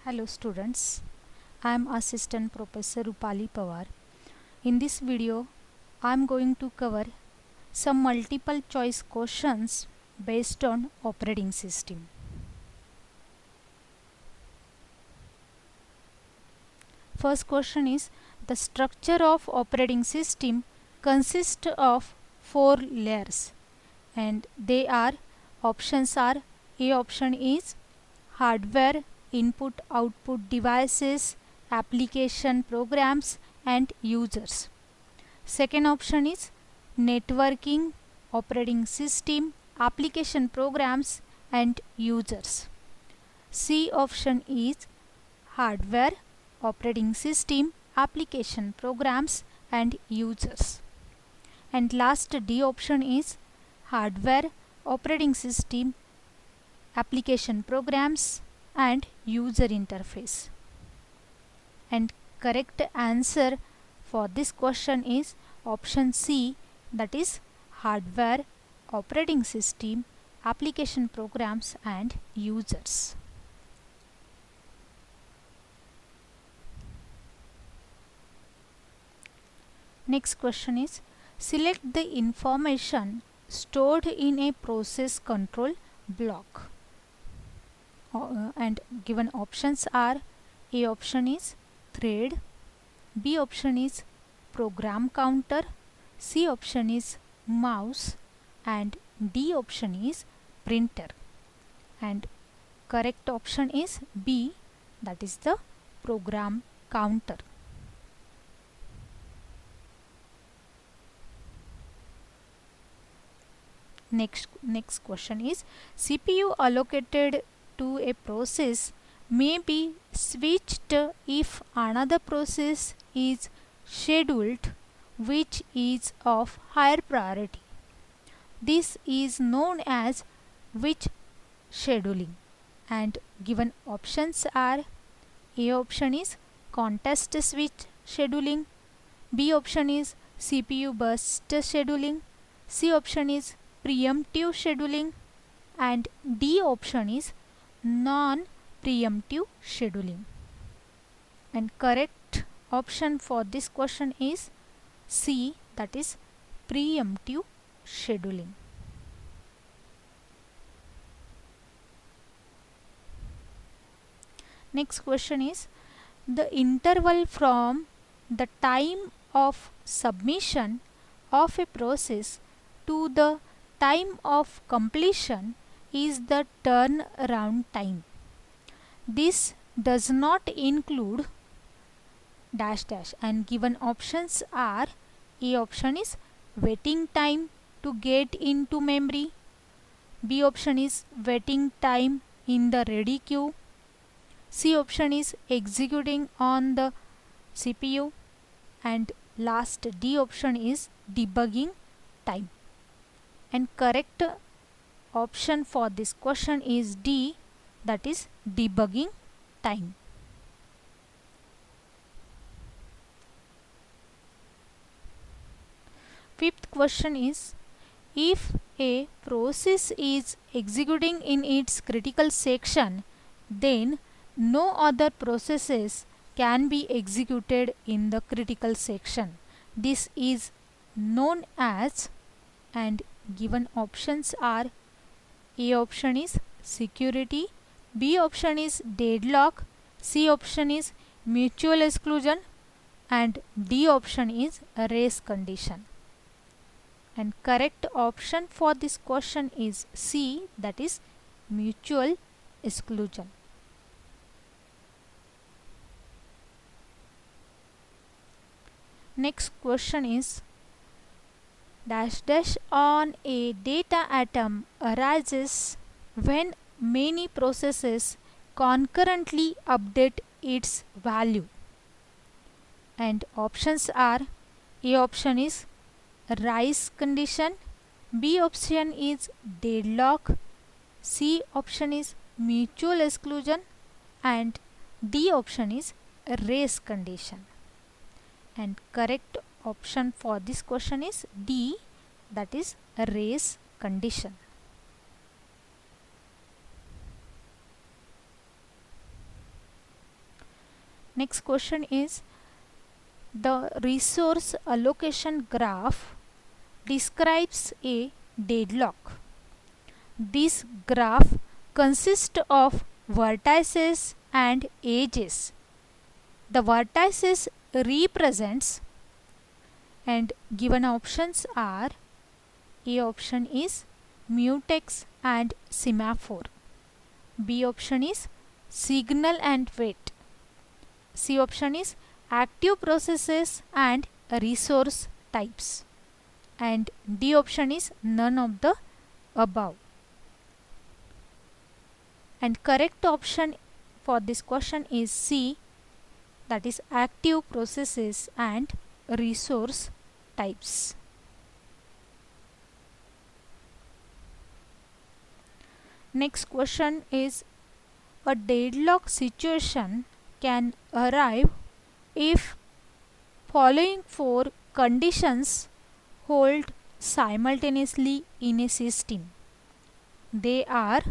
Hello students, I am Assistant Professor Rupali Pawar. In this video, I am going to cover some multiple choice questions based on operating system. First question is, the structure of operating system consists of 4 layers and they are, options are, A option is hardware, input output devices, application programs and users. Second option is networking, operating system, application programs and users. C option is hardware, operating system, application programs and users. And last D option is hardware, operating system, application programs and user interface. And correct answer for this question is option C, that is hardware, operating system, application programs and users. Next question is, select the information stored in a process control block. And given options are, A option is thread, B option is program counter, C option is mouse and D option is printer. And correct option is B, that is the program counter. Next question is, CPU allocated to a process may be switched if another process is scheduled which is of higher priority. This is known as which scheduling? And given options are, A option is context switch scheduling, B option is CPU burst scheduling, C option is preemptive scheduling and D option is non-preemptive scheduling. And correct option for this question is C, that is preemptive scheduling. Next question is, the interval from the time of submission of a process to the time of completion is the turnaround time. This does not include dash dash, and given options are, A option is waiting time to get into memory, B option is waiting time in the ready queue, C option is executing on the CPU and last D option is debugging time. And correct option for this question is D, that is debugging time. Fifth question is, if a process is executing in its critical section, then no other processes can be executed in the critical section. This is known as, and given options are, A option is security, B option is deadlock, C option is mutual exclusion and D option is race condition. And correct option for this question is C, that is mutual exclusion. Next question is, dash dash on a data atom arises when many processes concurrently update its value. And options are, A option is rise condition, B option is deadlock, C option is mutual exclusion and D option is race condition. And correct option for this question is D, that is race condition. Next question is, the resource allocation graph describes a deadlock. This graph consists of vertices and edges. The vertices represents, and given options are: A option is mutex and semaphore, B option is signal and wait, C option is active processes and resource types, and D option is none of the above. And correct option for this question is C, that is active processes and resource types. Next question is, a deadlock situation can arrive if following four conditions hold simultaneously in a system. They are,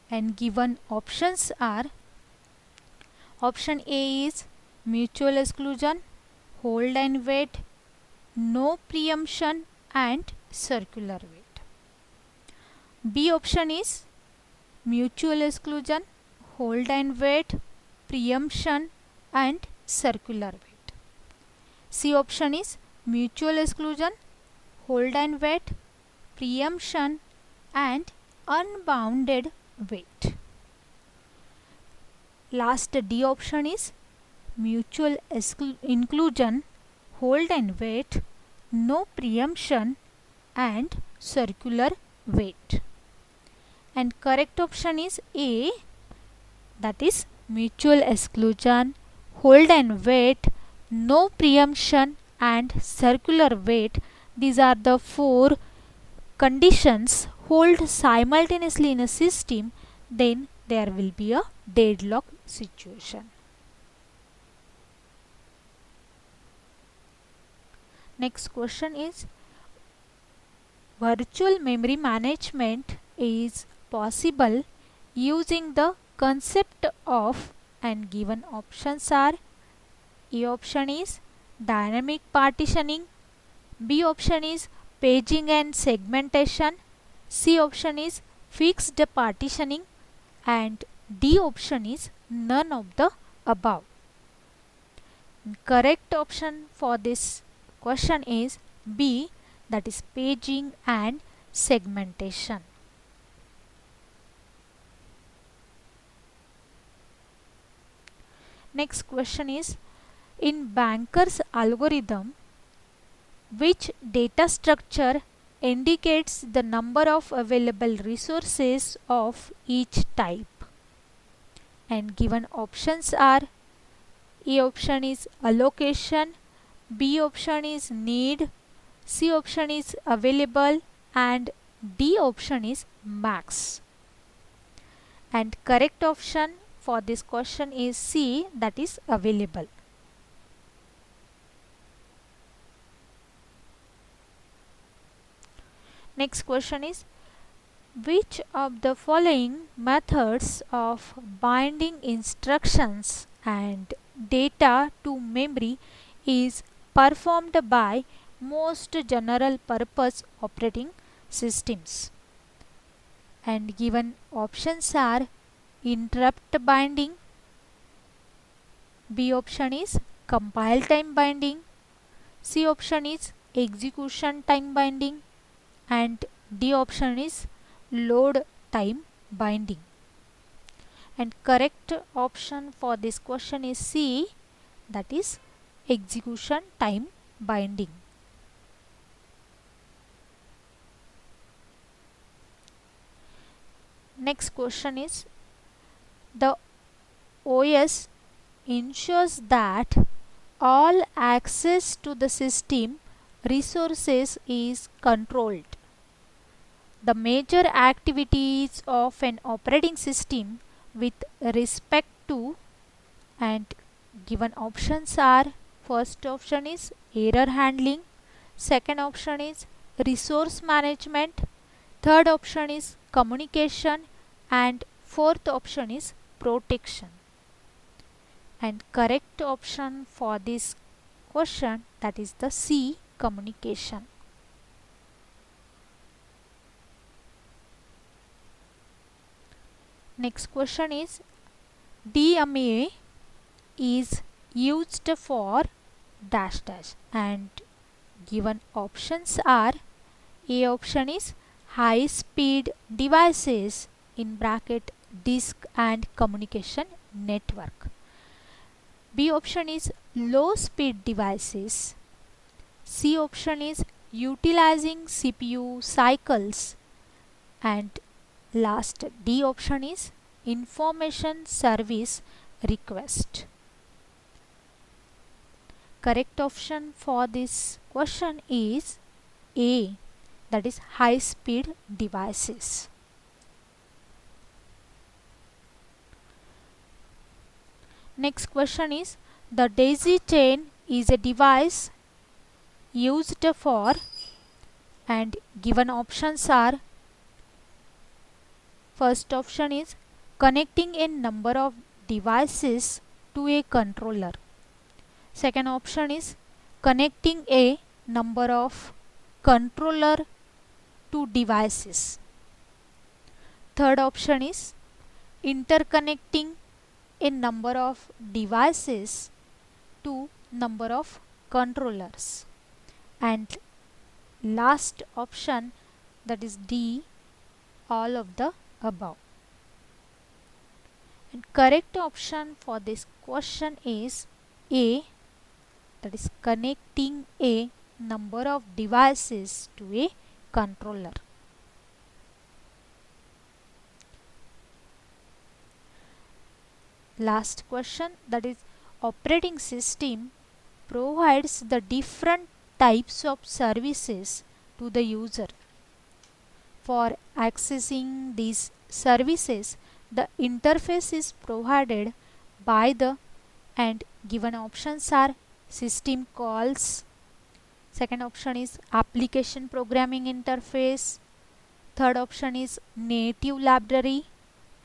and given options are: option A is mutual exclusion, hold and wait, no preemption, and circular wait. B option is mutual exclusion, hold and wait, preemption, and circular wait. C option is mutual exclusion, hold and wait, preemption, and unbounded wait. Last D option is mutual inclusion, hold and wait, no preemption, and circular wait. And correct option is A, that is mutual exclusion, hold and wait, no preemption, and circular wait. These are the four conditions hold simultaneously in a system, then there will be a deadlock situation. Next question is, virtual memory management is possible using the concept of, and given options are: A option is dynamic partitioning, B option is paging and segmentation, C option is fixed partitioning, and D option is none of the above. Correct option for this question is B, that is paging and segmentation. Next question is, in Banker's algorithm, which data structure indicates the number of available resources of each type? And given options are: A option is allocation, B option is need, C option is available, and D option is max. And correct option for this question is C, that is available. Next question is, which of the following methods of binding instructions and data to memory is performed by most general purpose operating systems? And given options are: interrupt binding, B option is compile time binding, C option is execution time binding, and D option is load time binding. And correct option for this question is C, that is execution time binding. Next question is, the OS ensures that all access to the system resources is controlled. The major activities of an operating system with respect to, and given options are: first option is error handling, second option is resource management, third option is communication, and fourth option is protection. And correct option for this question, that is the C, communication. Next question is DMA is used for dash dash, and given options are: A option is high speed devices in bracket disk and communication network. B option is low speed devices. C option is utilizing CPU cycles, and last D option is information service request. Correct option for this question is A, that is high speed devices. Next question is the daisy chain is a device used for, and given options are: first option is connecting a number of devices to a controller. Second option is connecting a number of controller to devices. Third option is interconnecting a number of devices to number of controllers. And last option, that is D, all of the above. And correct option for this question is A, that is connecting a number of devices to a controller. Last question, that is operating system provides the different types of services to the user. For accessing these services, the interface is provided by the, and given options are: system calls. Second option is application programming interface. Third option is native library.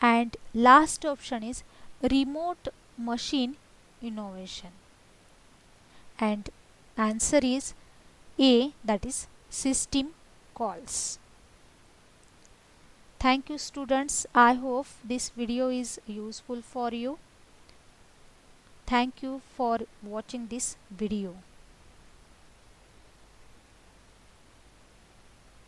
And last option is remote machine innovation. And answer is A, that is system calls. Thank you students. I hope this video is useful for you. Thank you for watching this video.